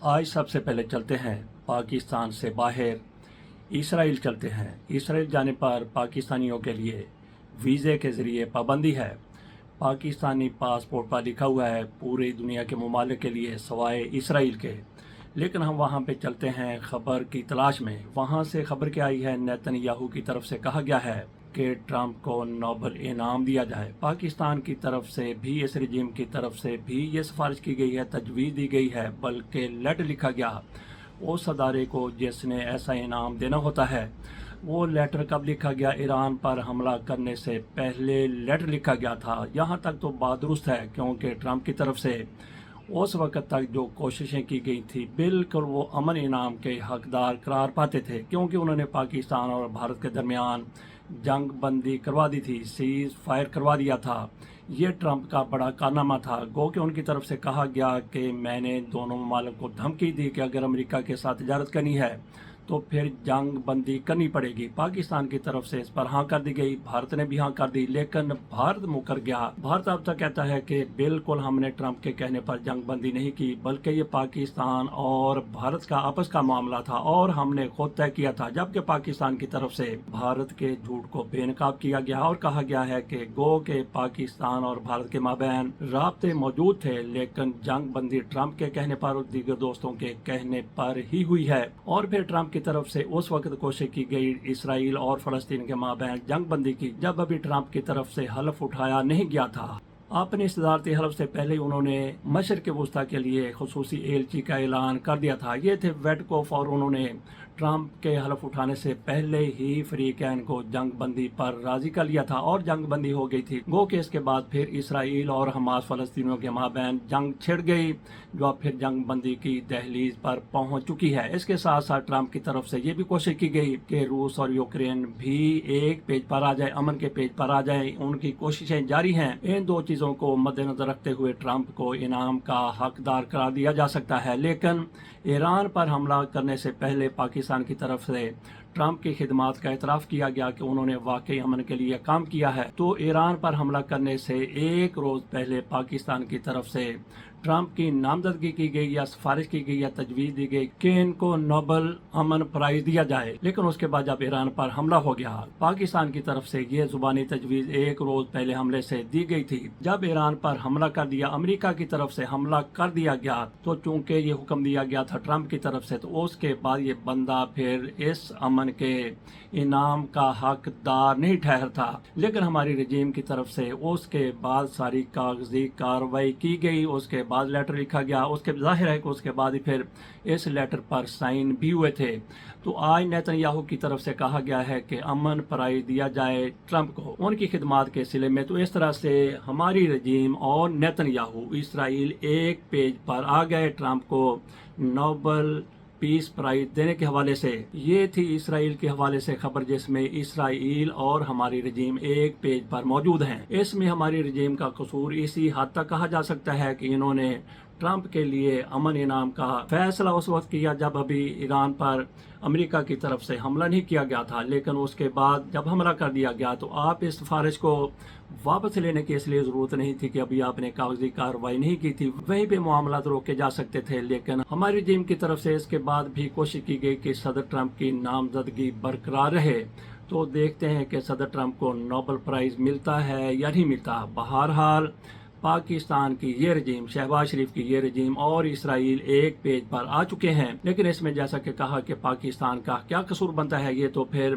آج سب سے پہلے چلتے ہیں پاکستان سے باہر اسرائیل چلتے ہیں۔ اسرائیل جانے پر پاکستانیوں کے لیے ویزے کے ذریعے پابندی ہے۔ پاکستانی پاسپورٹ پر لکھا ہوا ہے پوری دنیا کے ممالک کے لیے سوائے اسرائیل کے، لیکن ہم وہاں پہ چلتے ہیں خبر کی تلاش میں۔ وہاں سے خبر کیا آئی ہے، نیتن یاہو کی طرف سے کہا گیا ہے کہ ٹرمپ کو نوبل انعام دیا جائے۔ پاکستان کی طرف سے بھی، اس رجیم کی طرف سے بھی یہ سفارش کی گئی ہے، تجویز دی گئی ہے، بلکہ لیٹر لکھا گیا اس ادارے کو جس نے ایسا انعام دینا ہوتا ہے۔ وہ لیٹر کب لکھا گیا؟ ایران پر حملہ کرنے سے پہلے لیٹر لکھا گیا تھا۔ یہاں تک تو بات درست ہے، کیونکہ ٹرمپ کی طرف سے اس وقت تک جو کوششیں کی گئی تھی بالکل وہ امن انعام کے حقدار قرار پاتے تھے، کیونکہ انہوں نے پاکستان اور بھارت کے درمیان جنگ بندی کروا دی تھی، سیز فائر کروا دیا تھا۔ یہ ٹرمپ کا بڑا کارنامہ تھا، گو کہ ان کی طرف سے کہا گیا کہ میں نے دونوں ممالک کو دھمکی دی کہ اگر امریکہ کے ساتھ تجارت کرنی ہے تو پھر جنگ بندی کرنی پڑے گی۔ پاکستان کی طرف سے اس پر ہاں کر دی گئی، بھارت نے بھی ہاں کر دی، لیکن بھارت مکر گیا۔ بھارت اب تک کہتا ہے کہ بالکل ہم نے ٹرمپ کے کہنے پر جنگ بندی نہیں کی، بلکہ یہ پاکستان اور بھارت کا آپس کا معاملہ تھا اور ہم نے خود طے کیا تھا، جبکہ پاکستان کی طرف سے بھارت کے جھوٹ کو بے نقاب کیا گیا اور کہا گیا ہے کہ گو کہ پاکستان اور بھارت کے مابین رابطے موجود تھے، لیکن جنگ بندی ٹرمپ کے کہنے پر اور دیگر دوستوں کے کہنے پر ہی ہوئی ہے۔ اور پھر ٹرمپ کی طرف سے اس وقت کوشش کی گئی اسرائیل اور فلسطین کے مابین جنگ بندی کی، جب ابھی ٹرمپ کی طرف سے حلف اٹھایا نہیں گیا تھا۔ اپنے صدارتی حلف سے پہلے انہوں نے مشرق وسطیٰ کے لیے خصوصی ایلچی کا اعلان کر دیا تھا۔ یہ تھے ویٹکوف، اور انہوں نے ٹرمپ کے حلف اٹھانے سے پہلے ہی فریقین کو جنگ بندی پر راضی کر لیا تھا اور جنگ بندی ہو گئی تھی، گو کہ اس کے بعد پھر اسرائیل اور حماس فلسطینیوں کے مابین جنگ چھڑ گئی، جو اب پھر جنگ بندی کی دہلیز پر پہنچ چکی ہے۔ اس کے ساتھ ساتھ ٹرمپ کی طرف سے یہ بھی کوشش کی گئی کہ روس اور یوکرین بھی ایک پیج پر آ جائے، امن کے پیج پر آ جائے۔ ان کی کوششیں جاری ہیں۔ ان دو چیزوں کو مد نظر رکھتے ہوئے ٹرمپ کو انعام کا حقدار قرار دیا جا سکتا ہے، لیکن ایران پر حملہ کرنے سے پہلے پاکستان کی طرف سے ٹرمپ کی خدمات کا اعتراف کیا گیا کہ انہوں نے واقعی امن کے لیے کام کیا ہے۔ تو ایران پر حملہ کرنے سے ایک روز پہلے پاکستان کی طرف سے ٹرمپ کی نامزدگی کی گئی یا سفارش کی گئی یا تجویز دی گئی کہ ان کو نوبل امن پرائز دیا جائے، لیکن اس کے بعد جب ایران پر حملہ ہو گیا، پاکستان کی طرف سے یہ زبانی تجویز ایک روز پہلے حملے سے دی گئی تھی۔ جب ایران پر حملہ کر دیا، امریکہ کی طرف سے حملہ کر دیا گیا، تو چونکہ یہ حکم دیا گیا تھا ٹرمپ کی طرف سے، تو اس کے بعد یہ بندہ پھر اس امن کے انعام کا حقدار نہیں ٹھہرتا۔ لیکن ہماری رجیم کی طرف سے اس کے بعد ساری کاغذی کارروائی کی گئی، اس کے بعد لیٹر لکھا گیا، اس کے ظاہر ہے کہ اس کے بعد ہی پھر اس لیٹر پر سائن بھی ہوئے تھے۔ تو آج نیتن یاہو کی طرف سے کہا گیا ہے کہ امن پرائز دیا جائے ٹرمپ کو ان کی خدمات کے سلے میں۔ تو اس طرح سے ہماری رجیم اور نیتن یاہو اسرائیل ایک پیج پر آ گئے ٹرمپ کو نوبل پیس پرائز دینے کے حوالے سے۔ یہ تھی اسرائیل کے حوالے سے خبر، جس میں اسرائیل اور ہماری رجیم ایک پیج پر موجود ہیں۔ اس میں ہماری رجیم کا قصور اسی حد تک کہا جا سکتا ہے کہ انہوں نے ٹرمپ کے لیے امن انعام کا فیصلہ اس وقت کیا جب ابھی ایران پر امریکہ کی طرف سے حملہ نہیں کیا گیا تھا، لیکن اس کے بعد جب حملہ کر دیا گیا تو آپ اس سفارش کو واپس لینے کی اس لیے ضرورت نہیں تھی کہ ابھی آپ نے کاغذی کارروائی نہیں کی تھی، وہیں پہ معاملات روکے جا سکتے تھے۔ لیکن ہماری ٹیم کی طرف سے اس کے بعد بھی کوشش کی گئی کہ صدر ٹرمپ کی نامزدگی برقرار رہے۔ تو دیکھتے ہیں کہ صدر ٹرمپ کو نوبل پرائز ملتا ہے یا نہیں ملتا۔ بہرحال پاکستان کی یہ رجیم، شہباز شریف کی یہ رجیم اور اسرائیل ایک پیج پر آ چکے ہیں، لیکن اس میں جیسا کہ کہا کہ پاکستان کا کیا قصور بنتا ہے، یہ تو پھر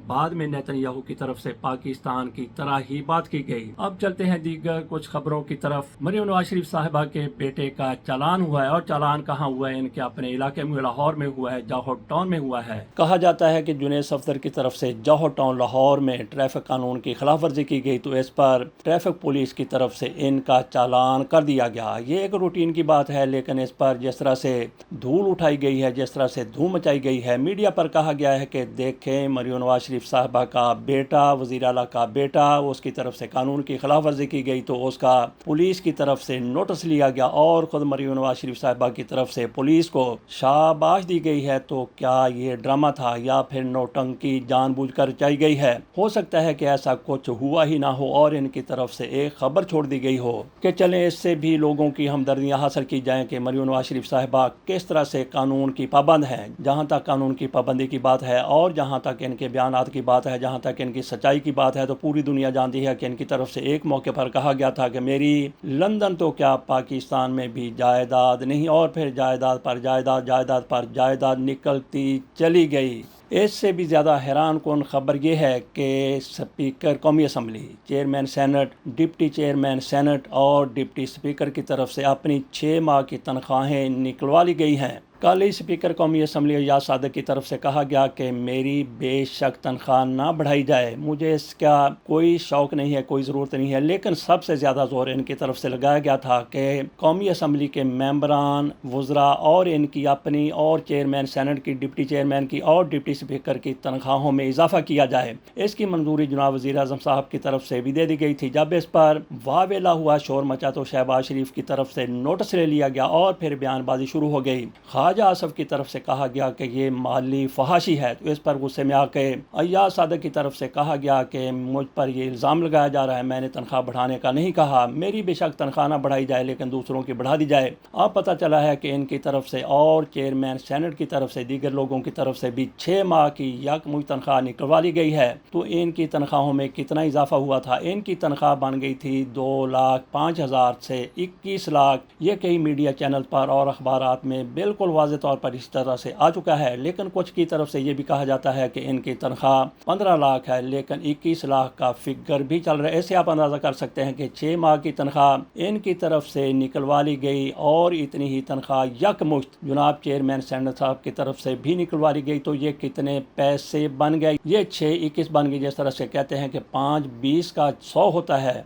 بعد میں نیتن یاہو کی طرف سے پاکستان کی طرح ہی بات کی گئی۔ اب چلتے ہیں دیگر کچھ خبروں کی طرف۔ مریم نواز شریف صاحبہ کے بیٹے کا چالان ہوا ہے، اور چالان کہاں ہوا ہے؟ ان کے اپنے علاقے میں لاہور میں ہوا ہے، جوہر ٹاؤن میں ہوا ہے۔ کہا جاتا ہے کہ جنید صفدر کی طرف سے جوہر ٹاؤن لاہور میں ٹریفک قانون کی خلاف ورزی کی گئی، تو اس پر ٹریفک پولیس کی طرف سے ان کا چالان کر دیا گیا۔ یہ ایک روٹین کی بات ہے، لیکن اس پر جس طرح سے دھول اٹھائی گئی ہے، جس طرح سے دھوم مچائی گئی ہے، میڈیا پر کہا گیا ہے کہ دیکھیں مریم نواز شریف صاحبہ کا بیٹا، وزیر اعلیٰ کا بیٹا، اس کی طرف سے قانون کی خلاف ورزی کی گئی تو اس کا پولیس کی طرف سے نوٹس لیا گیا، اور خود مریم نواز شریف صاحبہ کی طرف سے پولیس کو شاباش دی گئی ہے۔ تو کیا یہ ڈرامہ تھا یا پھر نوٹنکی جان بوجھ کر چائی گئی ہے؟ ہو سکتا ہے کہ ایسا کچھ ہوا ہی نہ ہو اور ان کی طرف سے ایک خبر چھوڑ دی گئی ہو ہو کہ چلیں اس سے بھی لوگوں کی ہمدردیاں حاصل کی جائیں کہ مریم نواز شریف صاحبہ کس طرح سے قانون کی پابند ہیں۔ جہاں تک قانون کی پابندی کی بات ہے اور جہاں تک ان کے بیانات کی بات ہے، جہاں تک ان کی سچائی کی بات ہے، تو پوری دنیا جانتی ہے کہ ان کی طرف سے ایک موقع پر کہا گیا تھا کہ میری لندن تو کیا پاکستان میں بھی جائیداد نہیں، اور پھر جائیداد پر جائیداد، جائیداد پر جائیداد نکلتی چلی گئی۔ اس سے بھی زیادہ حیران کن خبر یہ ہے کہ اسپیکر قومی assembly, chairman senate, deputy chairman senate اور ڈپٹی اسپیکر کی طرف سے اپنی 6 ماہ کی تنخواہیں نکلوا لی گئی ہیں۔ کل اسپیکر قومی اسمبلی ایاز صادق کی طرف سے کہا گیا کہ میری بے شک تنخواہ نہ بڑھائی جائے، مجھے اس کا کوئی شوق نہیں ہے، کوئی ضرورت نہیں ہے، لیکن سب سے زیادہ زور ان کی طرف سے لگایا گیا تھا کہ قومی اسمبلی کے ممبران، وزراء اور ان کی اپنی اور چیئرمین سینٹ کی، ڈپٹی چیئرمین کی اور ڈپٹی اسپیکر کی تنخواہوں میں اضافہ کیا جائے۔ اس کی منظوری جناب وزیر اعظم صاحب کی طرف سے بھی دے دی گئی تھی۔ جب اس پر واویلا ہوا، شور مچا، تو شہباز شریف کی طرف سے نوٹس لے لیا گیا اور پھر بیان بازی شروع ہو گئی۔ خواجہ آصف کی طرف سے کہا گیا کہ یہ مالی فحاشی ہے، تو اس پر غصے میں آ کے ایاز صادق کی طرف سے کہا گیا کہ مجھ پر یہ الزام لگایا جا رہا ہے، میں نے تنخواہ بڑھانے کا نہیں کہا، میری بے شک تنخواہ نہ بڑھائی جائے لیکن دوسروں کی بڑھا دی جائے۔ اب پتہ چلا ہے کہ ان کی طرف سے اور چیئرمین سینٹ کی طرف سے، دیگر لوگوں کی طرف سے بھی 6 ماہ کی یکمجھ تنخواہ نکلوا لی گئی ہے۔ تو ان کی تنخواہوں میں کتنا اضافہ ہوا تھا؟ ان کی تنخواہ بن گئی تھی 2,05,000 سے 21 لاکھ۔ یہ کئی میڈیا چینل پر اور اخبارات میں بالکل واضح طور پر اس طرح سے آ چکا ہے، لیکن کچھ کی طرف سے یہ بھی کہا جاتا ہے کہ ان کی تنخواہ 15 لاکھ ہے، لیکن 21 لاکھ کا فگر بھی چل رہا ہے۔ ایسے آپ اندازہ کر سکتے ہیں کہ 6 ماہ کی تنخواہ ان کی طرف سے نکلوا لی گئی اور اتنی ہی تنخواہ یکمشت جناب چیئرمین سینٹ صاحب کی طرف سے بھی نکلوا لی گئی۔ تو یہ کتنے پیسے بن گئے؟ یہ 6-21 بن گئی۔ جس طرح سے کہتے ہیں کہ 5-20 کا 100 ہوتا ہے،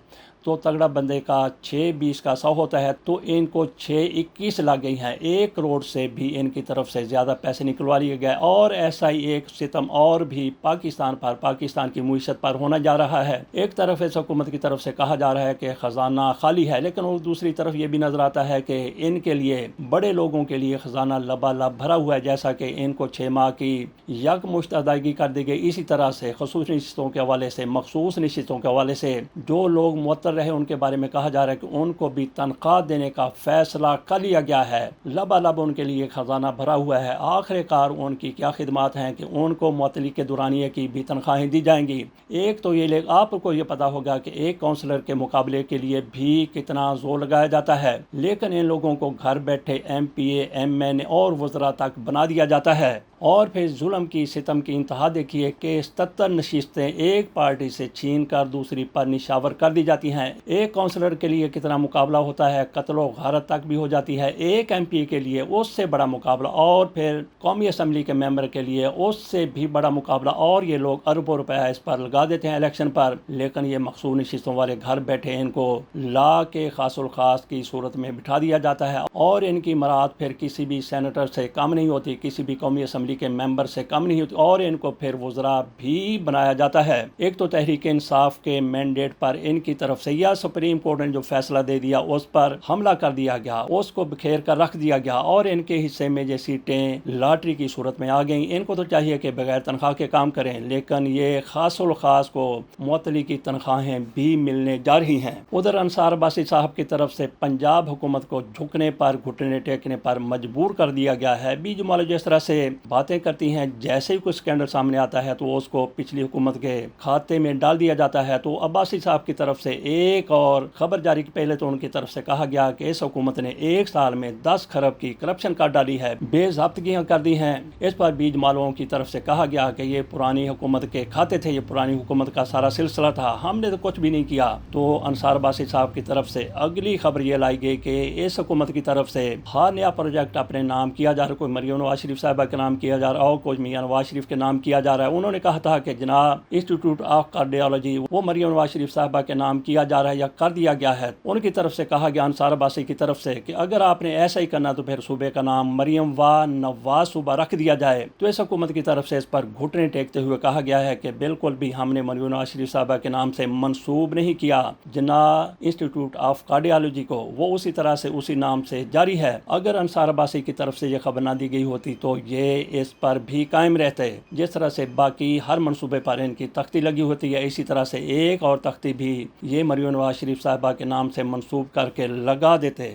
تو تگڑا بندے کا 6-20 کا 100 ہوتا ہے، تو ان کو 6-21 لگ گئی ہیں۔ 1 کروڑ سے بھی ان کی طرف سے زیادہ پیسے نکلوا لیے گئے، اور ایسا ہی ایک ستم اور بھی پاکستان پر، پاکستان کی معیشت پر ہونا جا رہا ہے۔ ایک طرف اس حکومت کی طرف سے کہا جا رہا ہے کہ خزانہ خالی ہے، لیکن وہ دوسری طرف یہ بھی نظر آتا ہے کہ ان کے لیے، بڑے لوگوں کے لیے خزانہ لبالب بھرا ہوا ہے، جیسا کہ ان کو 6 ماہ کی یکمشت ادائیگی کر دی گئی۔ اسی طرح سے خصوصی نشستوں کے حوالے سے، مخصوص نشستوں کے حوالے سے جو لوگ معطل رہے ان کے بارے میں کہا جا رہا ہے کہ ان کو بھی تنخواہ دینے کا فیصلہ کر لیا گیا ہے۔ لبالب ان کے لیے خزانہ بھرا ہوا ہے۔ آخر کار ان کی کیا خدمات ہیں کہ ان کو معطلی کے دورانیے کی بھی تنخواہیں دی جائیں گی۔ ایک تو یہ آپ کو یہ پتا ہوگا کہ ایک کونسلر کے مقابلے کے لیے بھی کتنا زور لگایا جاتا ہے، لیکن ان لوگوں کو گھر بیٹھے MP MN اور وزراء تک بنا دیا جاتا ہے۔ اور پھر ظلم کی، ستم کی انتہا دیکھیے کہ 77 نشستیں ایک پارٹی سے چھین کر دوسری پر نشاور کر دی جاتی ہیں۔ ایک کونسلر کے لیے کتنا مقابلہ ہوتا ہے، قتل و غارت تک بھی ہو جاتی ہے۔ ایک MP کے لیے اس سے بڑا مقابلہ، اور پھر قومی اسمبلی کے ممبر کے لیے اس سے بھی بڑا مقابلہ، اور یہ لوگ اربوں روپے اس پر لگا دیتے ہیں الیکشن پر، لیکن یہ مخصوص نشستوں والے گھر بیٹھے ان کو لا کے خاص الخاص کی صورت میں بٹھا دیا جاتا ہے، اور ان کی مراعات پھر کسی بھی سینیٹر سے کم نہیں ہوتی، کسی بھی قومی اسمبلی کے ممبر سے کم نہیں ہوتی، اور ان کو پھر وزراء بھی بنایا جاتا ہے۔ ایک تو تحریک انصاف کے مینڈیٹ پر ان کی طرف سے، یا سپریم کورٹ نے جو فیصلہ دے دیا اس پر حملہ کر دیا گیا، اس کو بکھیر کر رکھ دیا گیا، اور ان کے حصے میں یہ سیٹیں لاٹری کی صورت میں آ گئیں۔ ان کو تو چاہیے کہ بغیر تنخواہ کے کام کریں، لیکن یہ خاص الخاص کو معطلی کی تنخواہیں بھی ملنے جا رہی ہیں۔ ادھر انصار عباسی صاحب کی طرف سے پنجاب حکومت کو جھکنے پر، گھٹنے ٹیکنے پر مجبور کر دیا گیا ہے۔ بی جمال جس طرح سے باتیں کرتی ہیں، جیسے ہی کوئی سکینڈل سامنے آتا ہے تو اس کو پچھلی حکومت کے کھاتے میں ڈال دیا جاتا ہے۔ تو عباسی صاحب کی طرف سے ایک اور خبر جاری کی، پہلے تو ان کی طرف سے کہا گیا کہ اس حکومت نے 1 سال میں 10 کھرب کی کرپشن کر ڈالی ہے، بے ضابطگیاں کر دی ہیں۔ اس پر بی جمالوں کی طرف سے کہا گیا کہ یہ پرانی حکومت کے کھاتے تھے، یہ پرانی حکومت کا سارا سلسلہ تھا، ہم نے تو کچھ بھی نہیں کیا۔ تو انصار عباسی صاحب کی طرف سے اگلی خبر یہ لائی گئی کہ اس حکومت کی طرف سے ہر نیا پروجیکٹ اپنے نام کیا جا رہا، کوئی مریم نواز شریف صاحبہ کے نام کیا جا رہا اور کوئی میاں نواز شریف کے نام کیا جا رہا ہے۔ انہوں نے کہا تھا کہ جناب انسٹیٹیوٹ آف کارڈیالوجی وہ مریم نواز شریف صاحبہ کے نام کیا جا رہا ہے یا کر دیا گیا ہے۔ ان کی طرف سے کہا گیا، انصار عباسی کی طرف سے، کہ اگر آپ نے ایسا ہی کرنا تو پھر صوبے کا نام مریم و نواز صوبہ رکھ دیا جائے۔ تو اس حکومت کی طرف سے اس پر گھٹنے ٹیکتے ہوئے کہا گیا ہے کہ بالکل بھی ہم نے مریم نواز شریف صاحبہ کے نام سے منسوب نہیں کیا جناب انسٹیٹیوٹ آف کارڈیالوجی کو، وہ اسی طرح سے اسی نام سے جاری ہے۔ اگر انصار عباسی کی طرف سے یہ خبر نہ دی گئی ہوتی تو یہ اس پر بھی قائم رہتے۔ جس طرح سے باقی ہر منصوبے پر ان کی تختی لگی ہوتی ہے، اسی طرح سے ایک اور تختی بھی یہ مریم نواز شریف صاحبہ کے نام سے منسوب کر کے لگا دیتے۔